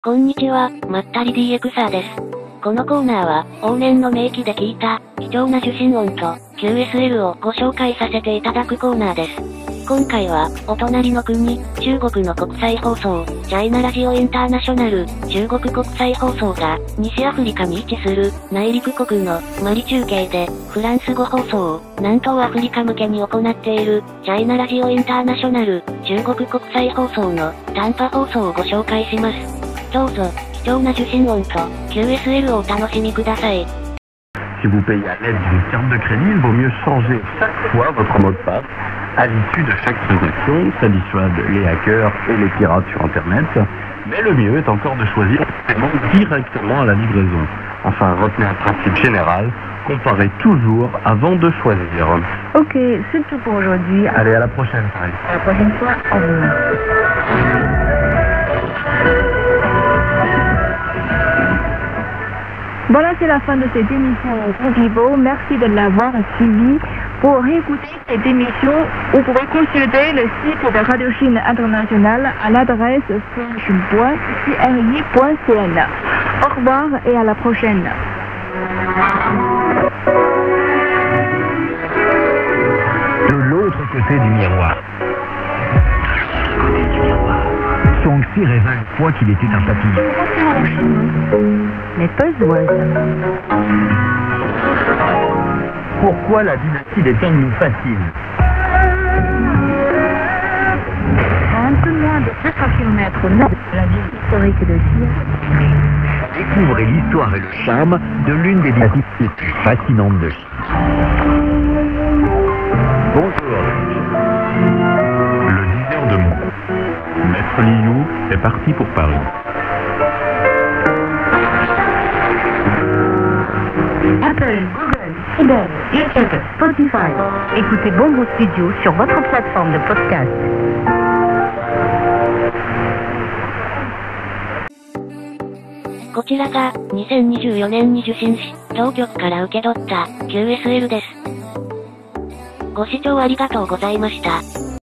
こんにちは、まったり DXer です。このコーナーは、往年の名機で聞いた、貴重な受信音と、QSL をご紹介させていただくコーナーです。今回は、お隣の国、中国の国際放送、チャイナラジオインターナショナル、中国国際放送が、西アフリカに位置する、内陸国の、マリ中継で、フランス語放送を、南東アフリカ向けに行っている、チャイナラジオインターナショナル、中国国際放送の、短波放送をご紹介します。どうぞ、貴重な受信音と QSL をお楽しみください。Si vous payez à l'aide d'une carte de crédit, il vaut mieux changer chaque fois votre mot de passe à l'issue de chaque transaction. Ça dissuade les hackers et les pirates sur Internet. Mais le mieux est encore de choisir le paiement directement à la livraison. Enfin, retenez un principe général, comparez toujours avant de choisir. Ok, c'est tout pour aujourd'hui. Allez, à la prochaine, Paris. À la prochaine fois, au revoir. Voilà, c'est la fin de cette émission en vivo. Merci de l'avoir suivi. Pour réécouter cette émission, vous pouvez consulter le site de Radio Chine Internationale à l'adresse french.cri.cn. Au revoir et à la prochaine. De l'autre côté du miroir. Son Xi révèle une fois qu'il était un papillon. Mais pas oiseau. Pourquoi la dynastie des Tang nous fascine? À un peu moins de 200 km au nord de la ville historique de Xi, Découvrez l'histoire et le charme de l'une des dynasties les plus fascinantes de Chine. Bonjour. Le 10h de Mont. Maître Liu est parti pour Paris. Apple, Google, Tidal, YouTube, Spotify. Écoutez Bongo Studio sur votre plateforme de podcast. こちらが、2024年に受信し、当局から受け取った、QSL です。ご視聴ありがとうございました。